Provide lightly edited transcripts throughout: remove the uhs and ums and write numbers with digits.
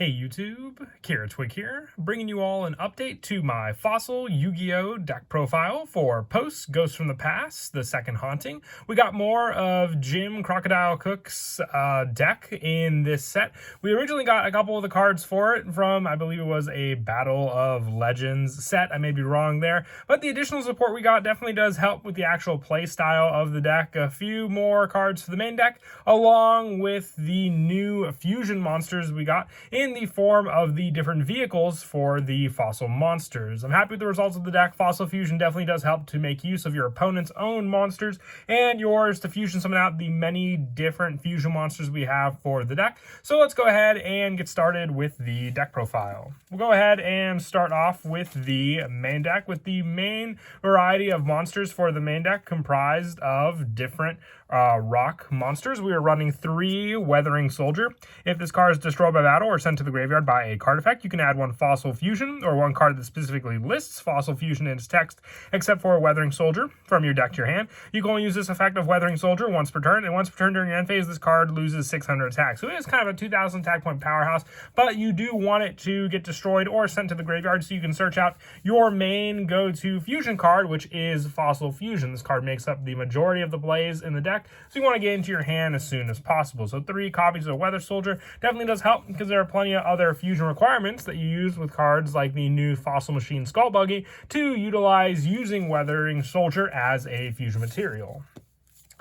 Hey YouTube, Kira Twig here, bringing you all an update to my Fossil Yu-Gi-Oh! Deck profile for Post Ghosts from the Past, the second haunting. We got more of Jim Crocodile Cook's deck in this set. We originally got a couple of the cards for it from, I believe it was a Battle of Legends set. I may be wrong there, but the additional support we got definitely does help with the actual play style of the deck. A few more cards for the main deck, along with the new fusion monsters we got in the form of the different vehicles for the fossil monsters. I'm happy with the results of the deck. Fossil fusion definitely does help to make use of your opponent's own monsters and yours to fusion summon out the many different fusion monsters we have for the deck. So let's go ahead and get started with the deck profile. We'll go ahead and start off with the main deck, with the main variety of monsters for the main deck comprised of different rock monsters. We are running 3 Weathering Soldier. If this card is destroyed by battle or sent to the graveyard by a card effect, you can add 1 Fossil Fusion, or 1 card that specifically lists Fossil Fusion in its text, except for Weathering Soldier, from your deck to your hand. You can only use this effect of Weathering Soldier once per turn, and once per turn during your end phase, this card loses 600 attack. So it is kind of a 2,000 attack point powerhouse, but you do want it to get destroyed or sent to the graveyard, so you can search out your main go-to fusion card, which is Fossil Fusion. This card makes up the majority of the plays in the deck, so you want to get into your hand as soon as possible. So 3 copies of Weather Soldier definitely does help, because there are plenty of other fusion requirements that you use with cards like the new Fossil Machine Skull Buggy to utilize using Weathering Soldier as a fusion material.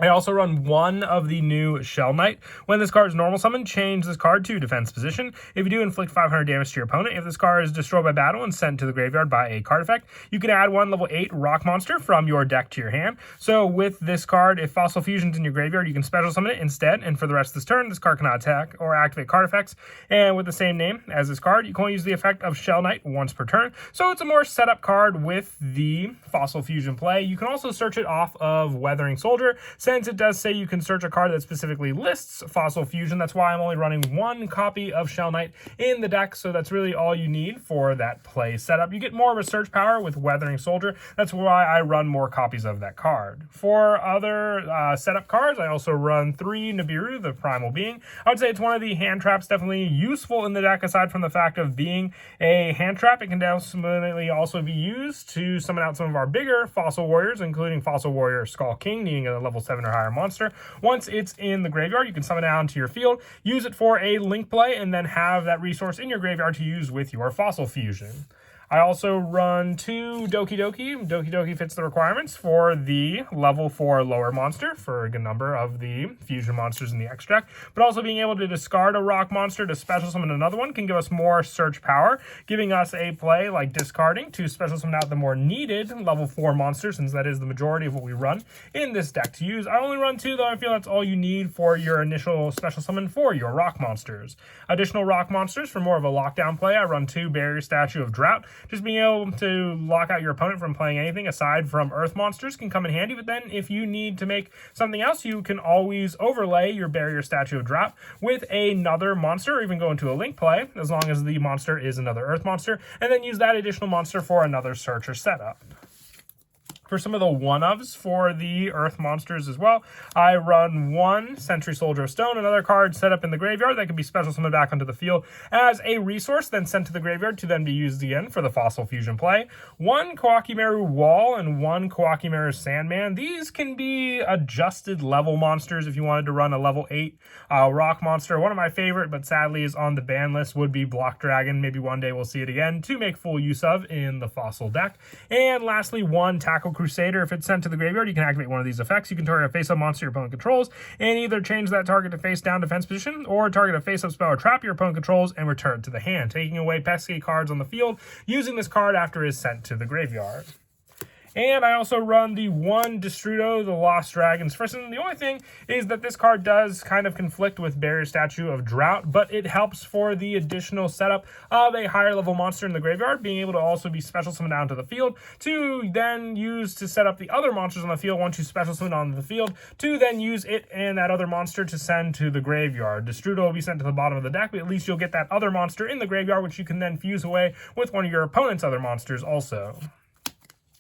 I also run 1 of the new Shell Knight. When this card is normal summon, change this card to defense position. If you do, inflict 500 damage to your opponent. If this card is destroyed by battle and sent to the graveyard by a card effect, you can add 1 level 8 rock monster from your deck to your hand. So with this card, if Fossil Fusion's in your graveyard, you can special summon it instead, and for the rest of this turn, this card cannot attack or activate card effects. And with the same name as this card, you can only use the effect of Shell Knight once per turn. So it's a more setup card with the Fossil Fusion play. You can also search it off of Weathering Soldier, since it does say you can search a card that specifically lists Fossil Fusion. That's why I'm only running 1 copy of Shell Knight in the deck, so that's really all you need for that play setup. You get more of a search power with Weathering Soldier. That's why I run more copies of that card. For other setup cards, I also run 3 Nibiru, the Primal Being. I would say it's one of the hand traps definitely useful in the deck, aside from the fact of being a hand trap. It can definitely also be used to summon out some of our bigger Fossil Warriors, including Fossil Warrior Skull King, needing a level 7 or higher monster. Once it's in the graveyard, you can summon it out into your field, use it for a link play, and then have that resource in your graveyard to use with your Fossil Fusion. I also run 2 Doki Doki. Doki Doki fits the requirements for the level 4 lower monster for a good number of the fusion monsters in the extract, but also being able to discard a rock monster to special summon another one can give us more search power, giving us a play like discarding to special summon out the more needed level 4 monster, since that is the majority of what we run in this deck to use. I only run 2, though I feel that's all you need for your initial special summon for your rock monsters. Additional rock monsters for more of a lockdown play, I run 2 Barrier Statue of Drought. Just being able to lock out your opponent from playing anything aside from earth monsters can come in handy, but then if you need to make something else, you can always overlay your Barrier Statue of Drought with another monster, or even go into a link play, as long as the monster is another earth monster, and then use that additional monster for another search or setup. For some of the one-ofs for the Earth monsters as well, I run 1 Sentry Soldier of Stone, another card set up in the graveyard that can be special summoned back onto the field as a resource, then sent to the graveyard to then be used again for the Fossil Fusion play. 1 Kawakimaru Wall and 1 Kawakimaru Sandman. These can be adjusted level monsters if you wanted to run a level 8 rock monster. One of my favorite, but sadly is on the ban list, would be Block Dragon. Maybe one day we'll see it again to make full use of in the Fossil deck. And lastly, 1 Tackle Crusader. If it's sent to the graveyard, you can activate one of these effects. You can target a face-up monster your opponent controls and either change that target to face-down defense position, or target a face-up spell or trap your opponent controls and return it to the hand, taking away pesky cards on the field, using this card after it is sent to the graveyard. And I also run the 1 Destrudo, the Lost Dragon's Frisson. The only thing is that this card does kind of conflict with Barrier Statue of Drought, but it helps for the additional setup of a higher level monster in the graveyard, being able to also be special summoned down to the field, to then use to set up the other monsters on the field once you special summon onto the field, to then use it and that other monster to send to the graveyard. Destrudo will be sent to the bottom of the deck, but at least you'll get that other monster in the graveyard, which you can then fuse away with one of your opponent's other monsters also.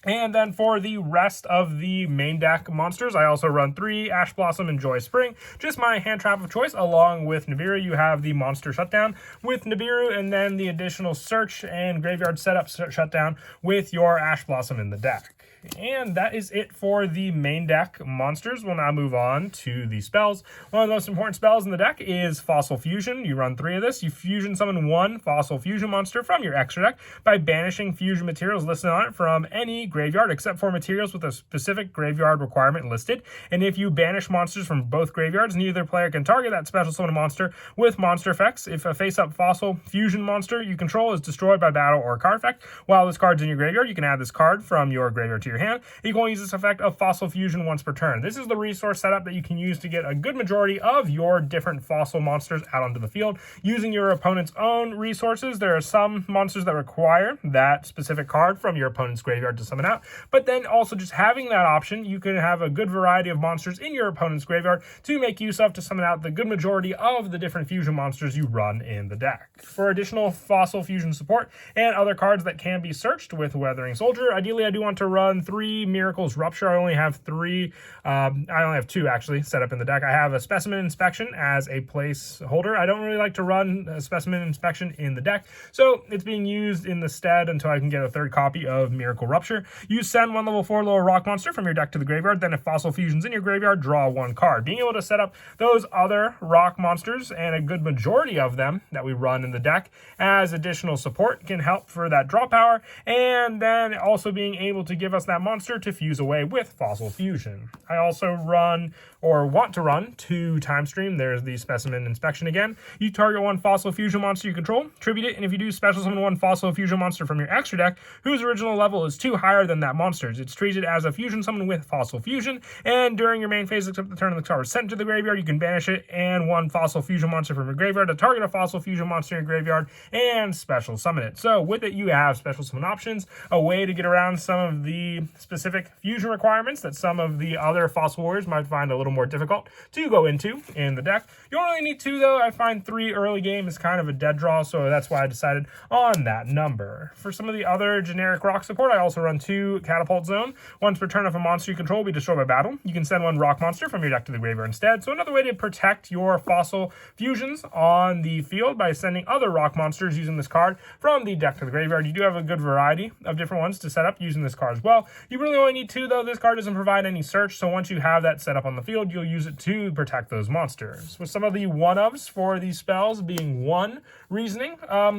And then for the rest of the main deck monsters, I also run 3 Ash Blossom and Joy Spring, just my hand trap of choice. Along with Nibiru, you have the Monster Shutdown with Nibiru, and then the additional Search and Graveyard Setup Shutdown with your Ash Blossom in the deck. And that is it for the main deck monsters. We'll now move on to the spells. One of the most important spells in the deck is Fossil Fusion. You run 3 of this. You fusion summon 1 Fossil Fusion monster from your extra deck by banishing fusion materials listed on it from any graveyard except for materials with a specific graveyard requirement listed. And if you banish monsters from both graveyards, neither player can target that special summon monster with monster effects. If a face-up Fossil Fusion monster you control is destroyed by battle or card effect, while this card's in your graveyard, you can add this card from your graveyard to your hand. You can only use this effect of Fossil Fusion once per turn. This is the resource setup that you can use to get a good majority of your different fossil monsters out onto the field using your opponent's own resources. There are some monsters that require that specific card from your opponent's graveyard to summon out, but then also just having that option, you can have a good variety of monsters in your opponent's graveyard to make use of to summon out the good majority of the different fusion monsters you run in the deck. For additional Fossil Fusion support and other cards that can be searched with Weathering Soldier, ideally I do want to run 3 Miracle's Rupture. I only have 3, I only have 2 actually set up in the deck. I have a Specimen Inspection as a placeholder. I don't really like to run a Specimen Inspection in the deck, so it's being used in the stead until I can get a 3rd copy of Miracle Rupture. You send 1 level 4 lower rock monster from your deck to the graveyard, then if Fossil Fusion's in your graveyard, draw 1 card. Being able to set up those other rock monsters, and a good majority of them that we run in the deck as additional support, can help for that draw power, and then also being able to give us that monster to fuse away with Fossil Fusion. I also run, or want to run, 2 Time Stream. There's the Specimen Inspection again. You target 1 Fossil Fusion monster you control, tribute it, and if you do special summon 1 Fossil Fusion monster from your extra deck, whose original level is 2 higher than that monster's, it's treated as a fusion summon with Fossil Fusion, and during your main phase, except the turn of the card is sent to the graveyard, you can banish it and 1 Fossil Fusion monster from your graveyard to target a Fossil Fusion monster in your graveyard and special summon it. So with it, you have special summon options, a way to get around some of the specific fusion requirements that some of the other Fossil Warriors might find a little more difficult to go into in the deck. You don't really need 2 though. I find 3 early game is kind of a dead draw, so that's why I decided on that number. For some of the other generic rock support, I also run 2 Catapult Zone. Once per turn, if a monster you control will be destroyed by battle, you can send 1 rock monster from your deck to the graveyard instead. So another way to protect your Fossil Fusions on the field by sending other rock monsters using this card from the deck to the graveyard. You do have a good variety of different ones to set up using this card as well. You really only need 2 though. This card doesn't provide any search, so once you have that set up on the field, you'll use it to protect those monsters. With some of the one-ofs for these spells being 1 Reasoning,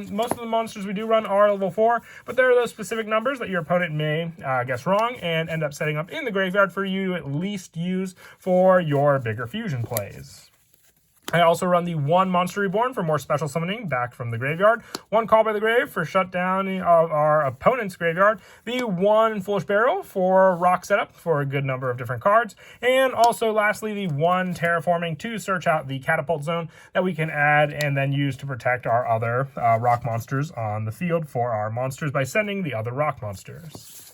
most of the monsters we do run are level 4, but there are those specific numbers that your opponent may guess wrong and end up setting up in the graveyard for you to at least use for your bigger fusion plays. I also run the 1 Monster Reborn for more special summoning back from the graveyard, 1 Call by the Grave for shutdown of our opponent's graveyard, the 1 Foolish Barrel for rock setup for a good number of different cards, and also lastly the 1 Terraforming to search out the Catapult Zone that we can add and then use to protect our other rock monsters on the field for our monsters by sending the other rock monsters.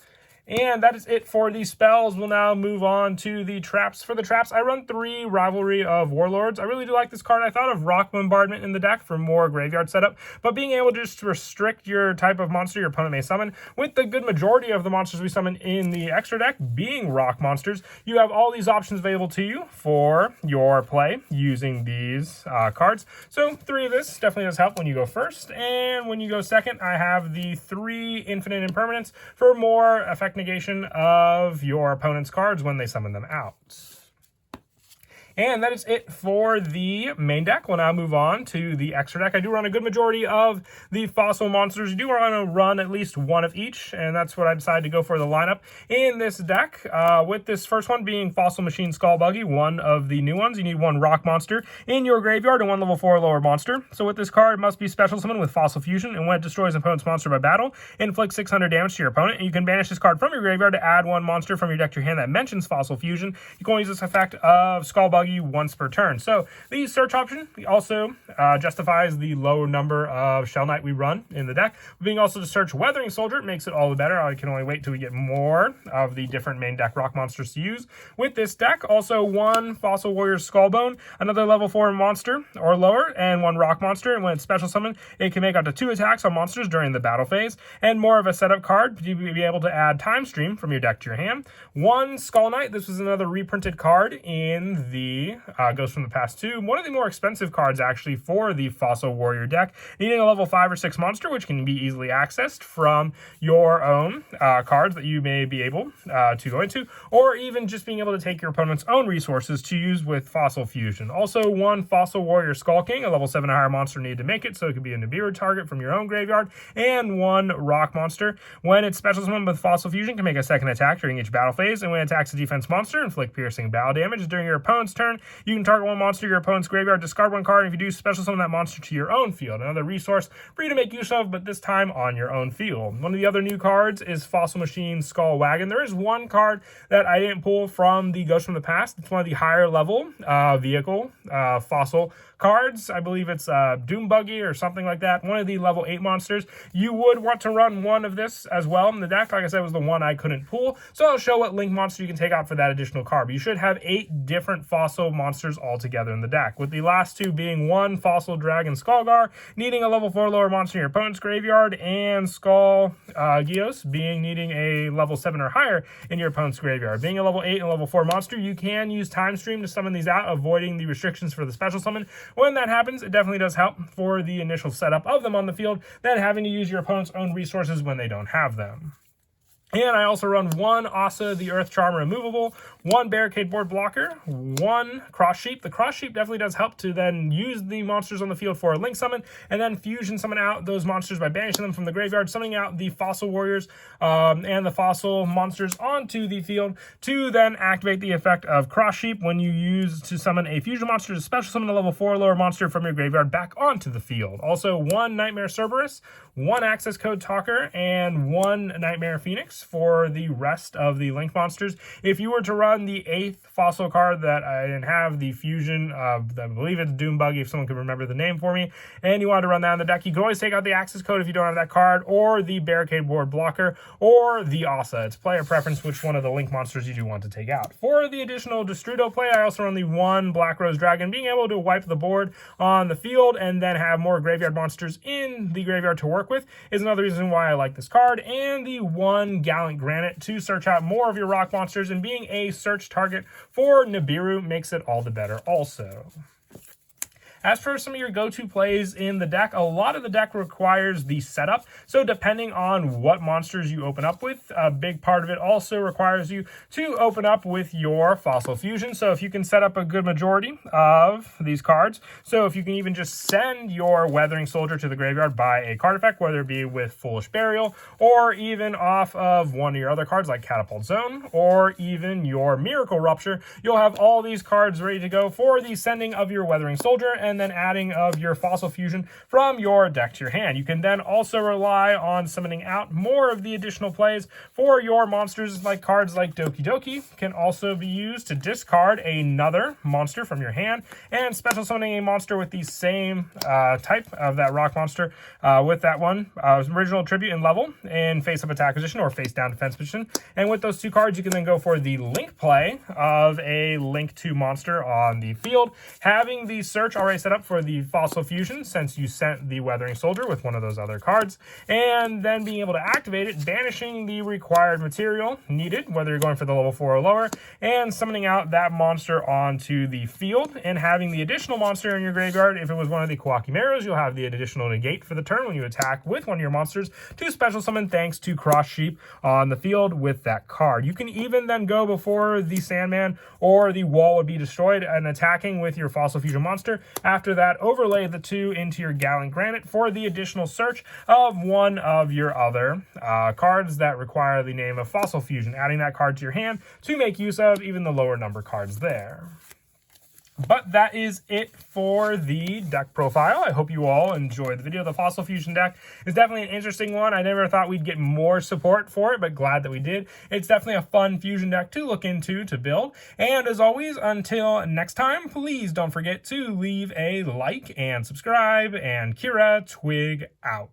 And that is it for the spells. We'll now move on to the traps. For the traps, I run 3 Rivalry of Warlords. I really do like this card. I thought of Rock Bombardment in the deck for more graveyard setup, but being able to just restrict your type of monster your opponent may summon, with the good majority of the monsters we summon in the extra deck being rock monsters, you have all these options available to you for your play using these cards. So 3 of this definitely does help when you go first, and when you go second, I have the 3 Infinite Impermanence for more effect negation of your opponent's cards when they summon them out. And that is it for the main deck. We'll now move on to the extra deck. I do run a good majority of the fossil monsters. You do want to run at least 1 of each, and that's what I decided to go for the lineup in this deck. With this first one being Fossil Machine Skull Buggy, 1 of the new ones. You need 1 rock monster in your graveyard and 1 level 4 lower monster. So with this card, it must be special summon with Fossil Fusion, and when it destroys an opponent's monster by battle, inflict 600 damage to your opponent. And you can banish this card from your graveyard to add 1 monster from your deck to your hand that mentions Fossil Fusion. You can only use this effect of Skull Buggy value once per turn. So the search option also justifies the low number of Shell Knight we run in the deck. Being also to search Weathering Soldier makes it all the better. I can only wait till we get more of the different main deck rock monsters to use with this deck. Also, one Fossil Warrior Skullbone, another level 4 monster or lower, and one rock monster. And when it's special summoned, it can make up to 2 attacks on monsters during the battle phase. And more of a setup card to be able to add Time Stream from your deck to your hand. One Skull Knight. This was another reprinted card in the Ghost from the Past 2. One of the more expensive cards, actually, for the Fossil Warrior deck. Needing a level 5 or 6 monster, which can be easily accessed from your own cards that you may be able to go into, or even just being able to take your opponent's own resources to use with Fossil Fusion. Also, one Fossil Warrior Skull King, a level 7 or higher monster needed to make it, so it could be a Nibiru target from your own graveyard, and one rock monster. When it's special summoned with Fossil Fusion, can make a second attack during each battle phase, and when it attacks a defense monster, inflict piercing battle damage. During your opponent's turn, you can target one monster in your opponent's graveyard, discard one card, and if you do, special summon that monster to your own field. Another resource for you to make use of, but this time on your own field. One of the other new cards is Fossil Machine Skull Wagon. There is one card that I didn't pull from the Ghost from the Past. It's one of the higher level vehicle fossil cards. I believe it's Doom Buggy or something like that. One of the level 8 monsters. You would want to run one of this as well in the deck. Like I said, it was the one I couldn't pull. So I'll show what link monster you can take out for that additional card. But you should have 8 different fossil monsters all together in the deck, with the last 2 being one Fossil Dragon Skullgar, needing a level 4 lower monster in your opponent's graveyard, and Skull Gios needing a level 7 or higher in your opponent's graveyard. Being a level 8 and level 4 monster, you can use Time Stream to summon these out, avoiding the restrictions for the special summon. When that happens, it definitely does help for the initial setup of them on the field than having to use your opponent's own resources when they don't have them. And I also run one Asa the Earth Charm removable, one Barricade Board blocker, one Cross Sheep. The Cross Sheep definitely does help to then use the monsters on the field for a link summon, and then fusion summon out those monsters by banishing them from the graveyard, summoning out the Fossil Warriors and the Fossil monsters onto the field to then activate the effect of Cross Sheep when you use to summon a fusion monster to special summon a level 4 lower monster from your graveyard back onto the field. Also, one Nightmare Cerberus, one Access Code Talker, and one Nightmare Phoenix for the rest of the link monsters. If you were to run the 8th fossil card that I didn't have, the fusion of, I believe it's Doom Buggy, if someone could remember the name for me, and you wanted to run that in the deck, you can always take out the access code if you don't have that card, or the Barricade Board blocker, or the Asa. It's player preference which one of the link monsters you do want to take out. For the additional Destrudo play, I also run the one Black Rose Dragon. Being able to wipe the board on the field and then have more graveyard monsters in the graveyard to work with is another reason why I like this card. And the one Gallant Granite to search out more of your rock monsters, and being a search target for Nibiru makes it all the better also. As for some of your go-to plays in the deck, a lot of the deck requires the setup. So depending on what monsters you open up with, a big part of it also requires you to open up with your Fossil Fusion. So if you can set up a good majority of these cards, so if you can even just send your Weathering Soldier to the graveyard by a card effect, whether it be with Foolish Burial, or even off of one of your other cards like Catapult Zone, or even your Miracle Rupture, you'll have all these cards ready to go for the sending of your Weathering Soldier, and then adding of your Fossil Fusion from your deck to your hand. You can then also rely on summoning out more of the additional plays for your monsters, like cards like Doki Doki can also be used to discard another monster from your hand, and special summoning a monster with the same type of that rock monster with that one original tribute and level in face-up attack position or face-down defense position. And with those 2 cards, you can then go for the link play of a Link 2 monster on the field, having the search already set up for the Fossil Fusion since you sent the Weathering Soldier with one of those other cards, and then being able to activate it, banishing the required material needed, whether you're going for the level 4 or lower, and summoning out that monster onto the field, and having the additional monster in your graveyard. If it was one of the Kwakimeros, you'll have the additional negate for the turn when you attack with one of your monsters to special summon thanks to Cross Sheep on the field with that card. You can even then go before the Sandman or the wall would be destroyed and attacking with your Fossil Fusion monster. After that, overlay the 2 into your Gallant Granite for the additional search of one of your other cards that require the name of Fossil Fusion, adding that card to your hand to make use of even the lower number cards there. But that is it for the deck profile. I hope you all enjoyed the video. The Fossil Fusion deck is definitely an interesting one. I never thought we'd get more support for it, but glad that we did. It's definitely a fun fusion deck to look into, to build. And as always, until next time, please don't forget to leave a like and subscribe. And Kira, Twig out.